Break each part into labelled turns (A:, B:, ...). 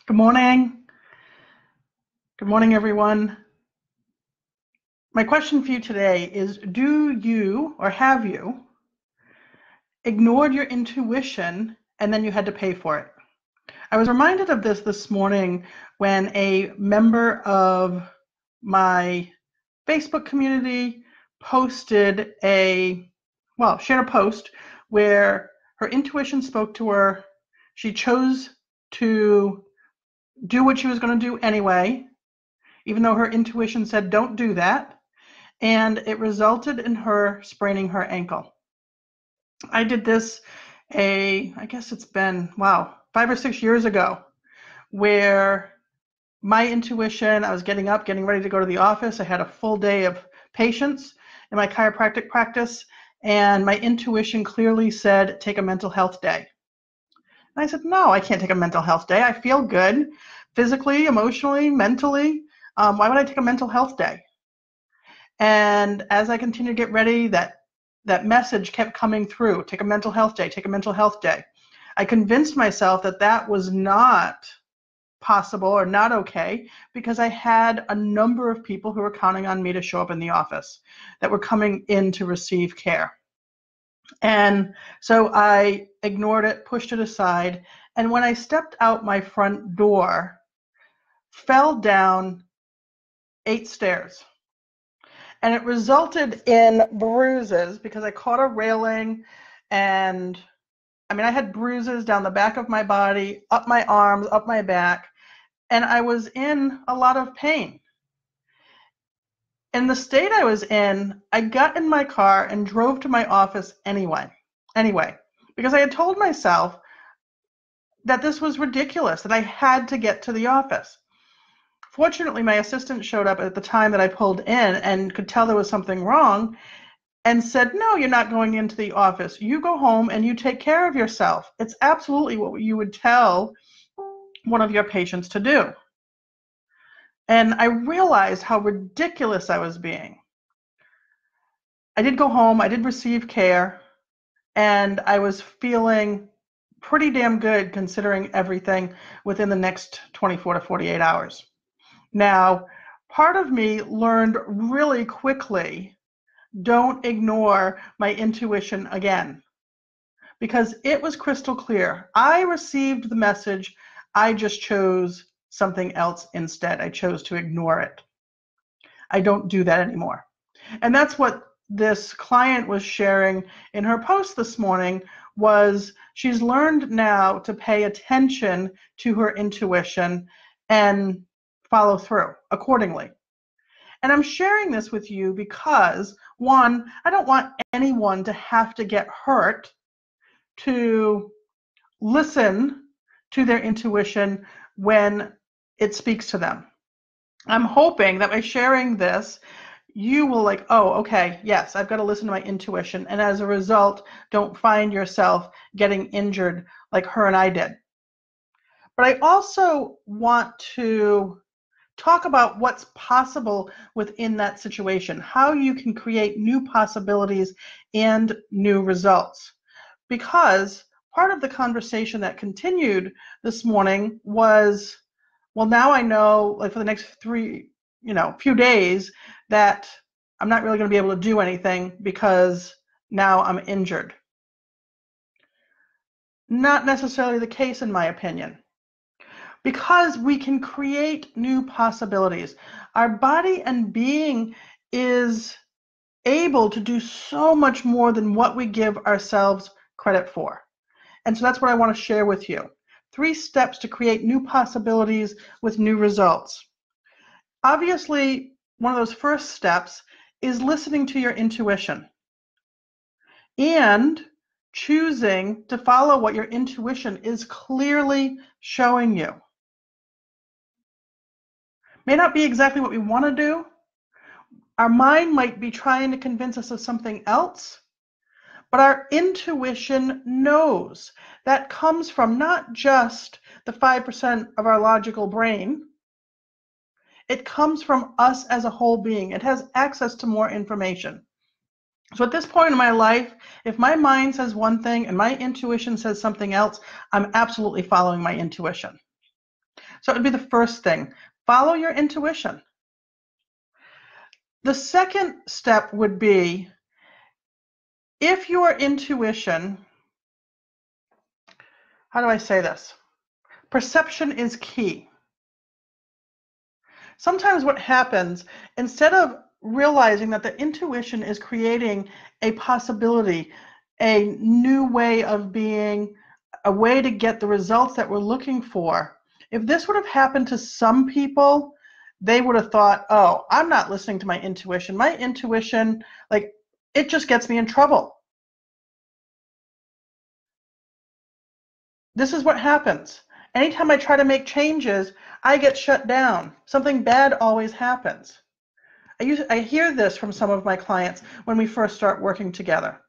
A: Good morning. Good morning, everyone. My question for you today is, do you or have you ignored your intuition and then you had to pay for it? I was reminded of this morning when a member of my Facebook community shared a post where her intuition spoke to her. She chose to do what she was going to do anyway, even though her intuition said don't do that, and it resulted in her spraining her ankle. I did this I guess it's been, 5 or 6 years ago, where my intuition, I was getting up, getting ready to go to the office. I had a full day of patients in my chiropractic practice, and my intuition clearly said, take a mental health day. And I said, no, I can't take a mental health day. I feel good physically, emotionally, mentally. Why would I take a mental health day? And as I continued to get ready, that message kept coming through. Take a mental health day, take a mental health day. I convinced myself that that was not possible or not okay because I had a number of people who were counting on me to show up in the office that were coming in to receive care. And so I ignored it, pushed it aside, and when I stepped out my front door, fell down 8 stairs. And it resulted in bruises because I caught a railing, and I had bruises down the back of my body, up my arms, up my back, and I was in a lot of pain. In the state I was in, I got in my car and drove to my office anyway, because I had told myself that this was ridiculous, that I had to get to the office. Fortunately, my assistant showed up at the time that I pulled in and could tell there was something wrong and said, no, you're not going into the office. You go home and you take care of yourself. It's absolutely what you would tell one of your patients to do. And I realized how ridiculous I was being. I did go home, I did receive care, and I was feeling pretty damn good considering everything within the next 24 to 48 hours. Now, part of me learned really quickly, don't ignore my intuition again, because it was crystal clear. I received the message, I just chose something else instead. I chose to ignore it. I don't do that anymore. And that's what this client was sharing in her post this morning, was she's learned now to pay attention to her intuition and follow through accordingly. And I'm sharing this with you because, one, I don't want anyone to have to get hurt to listen to their intuition when it speaks to them. I'm hoping that by sharing this, you will oh, okay, yes, I've got to listen to my intuition. And as a result, don't find yourself getting injured like her and I did. But I also want to talk about what's possible within that situation, how you can create new possibilities and new results. Because part of the conversation that continued this morning was, well, now I know, for the next few days, that I'm not really going to be able to do anything because now I'm injured. Not necessarily the case, in my opinion, because we can create new possibilities. Our body and being is able to do so much more than what we give ourselves credit for. And so that's what I want to share with you. 3 steps to create new possibilities with new results. Obviously, one of those first steps is listening to your intuition and choosing to follow what your intuition is clearly showing you. May not be exactly what we want to do. Our mind might be trying to convince us of something else, but our intuition knows. That comes from not just the 5% of our logical brain. It comes from us as a whole being. It has access to more information. So at this point in my life, if my mind says one thing and my intuition says something else, I'm absolutely following my intuition. So it would be the first thing. Follow your intuition. The second step would be, if your intuition, how do I say this? Perception is key. Sometimes what happens, instead of realizing that the intuition is creating a possibility, a new way of being, a way to get the results that we're looking for, if this would have happened to some people, they would have thought, oh, I'm not listening to my intuition. My intuition, like, it just gets me in trouble. This is what happens. Anytime I try to make changes, I get shut down. Something bad always happens. I hear this from some of my clients when we first start working together.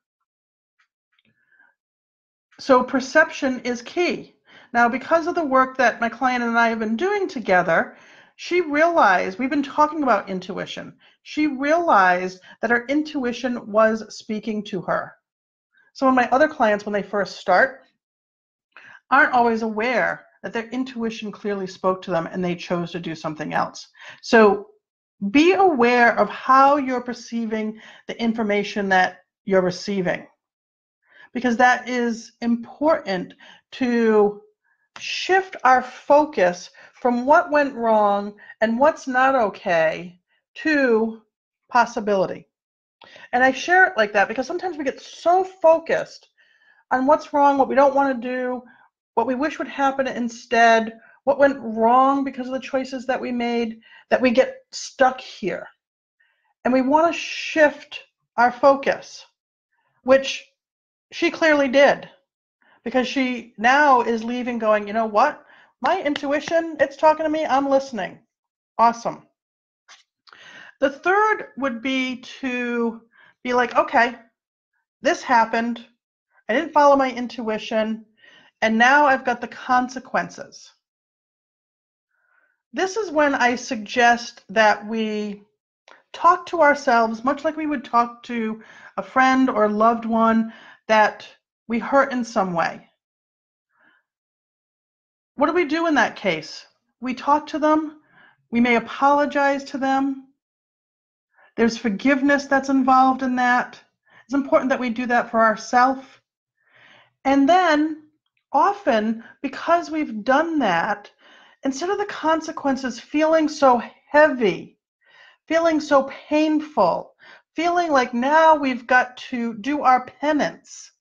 A: So perception is key. Now, because of the work that my client and I have been doing together, she realized, we've been talking about intuition. She realized that her intuition was speaking to her. Some of my other clients, when they first start, aren't always aware that their intuition clearly spoke to them and they chose to do something else. So be aware of how you're perceiving the information that you're receiving, because that is important to shift our focus from what went wrong and what's not okay to possibility. And I share it like that because sometimes we get so focused on what's wrong, what we don't want to do, what we wish would happen instead, what went wrong because of the choices that we made, that we get stuck here. And we want to shift our focus, which she clearly did, because she now is leaving going, you know what? My intuition, it's talking to me, I'm listening. Awesome. The third would be to be like, okay, this happened. I didn't follow my intuition, and now I've got the consequences. This is when I suggest that we talk to ourselves much like we would talk to a friend or loved one that we hurt in some way. What do we do in that case? We talk to them. We may apologize to them. There's forgiveness that's involved in that. It's important that we do that for ourselves. And then often, because we've done that, instead of the consequences feeling so heavy, feeling so painful, feeling like now we've got to do our penance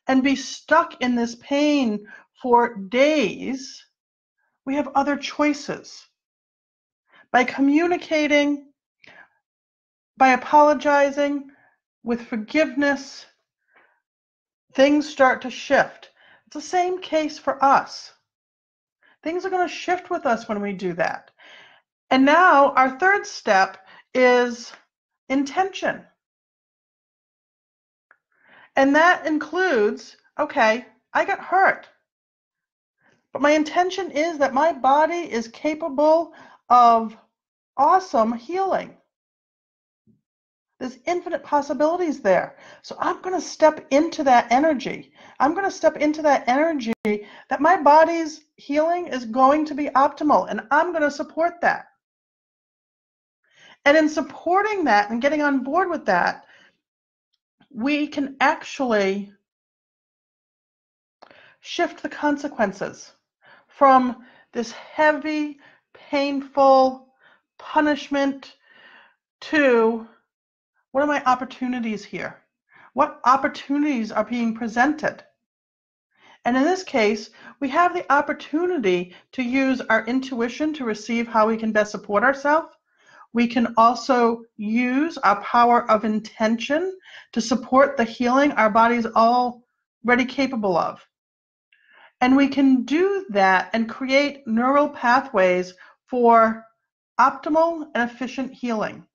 A: and be stuck in this pain for days, we have other choices. By communicating, by apologizing, with forgiveness, things start to shift. It's the same case for us. Things are going to shift with us when we do that. And now our third step is intention. And that includes, okay, I got hurt, but my intention is that my body is capable of awesome healing. There's infinite possibilities there. So I'm going to step into that energy. I'm going to step into that energy that my body's healing is going to be optimal, and I'm going to support that. And in supporting that and getting on board with that, we can actually shift the consequences from this heavy, painful punishment to, what are my opportunities here? What opportunities are being presented? And in this case, we have the opportunity to use our intuition to receive how we can best support ourselves. We can also use our power of intention to support the healing our body's already capable of. And we can do that and create neural pathways for optimal and efficient healing.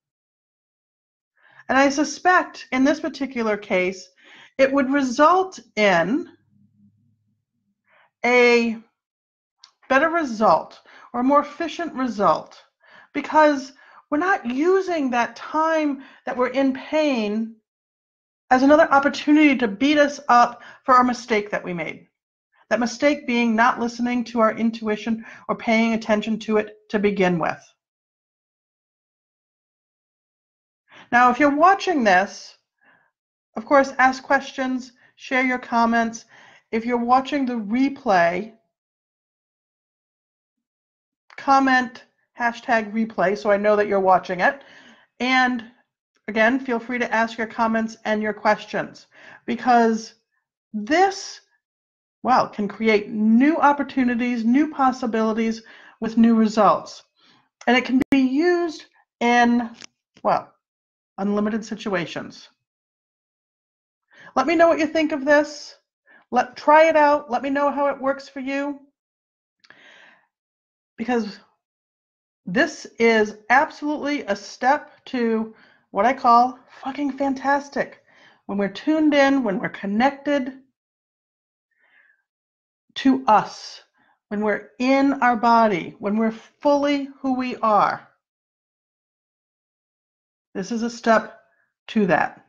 A: And I suspect in this particular case, it would result in a better result or a more efficient result, because we're not using that time that we're in pain as another opportunity to beat us up for our mistake that we made. That mistake being not listening to our intuition or paying attention to it to begin with. Now, if you're watching this, of course, ask questions, share your comments. If you're watching the replay, comment #replay so I know that you're watching it. And again, feel free to ask your comments and your questions, because this, well, can create new opportunities, new possibilities with new results. And it can be used in, well, unlimited situations. Let me know what you think of this. Try it out. Let me know how it works for you, because this is absolutely a step to what I call fucking fantastic. When we're tuned in, when we're connected to us, when we're in our body, when we're fully who we are. This is a step to that.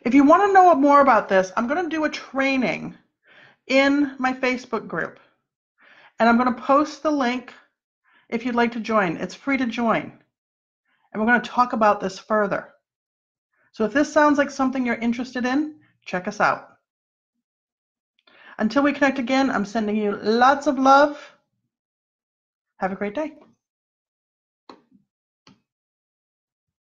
A: If you want to know more about this, I'm going to do a training in my Facebook group. And I'm going to post the link if you'd like to join. It's free to join. And we're going to talk about this further. So if this sounds like something you're interested in, check us out. Until we connect again, I'm sending you lots of love. Have a great day.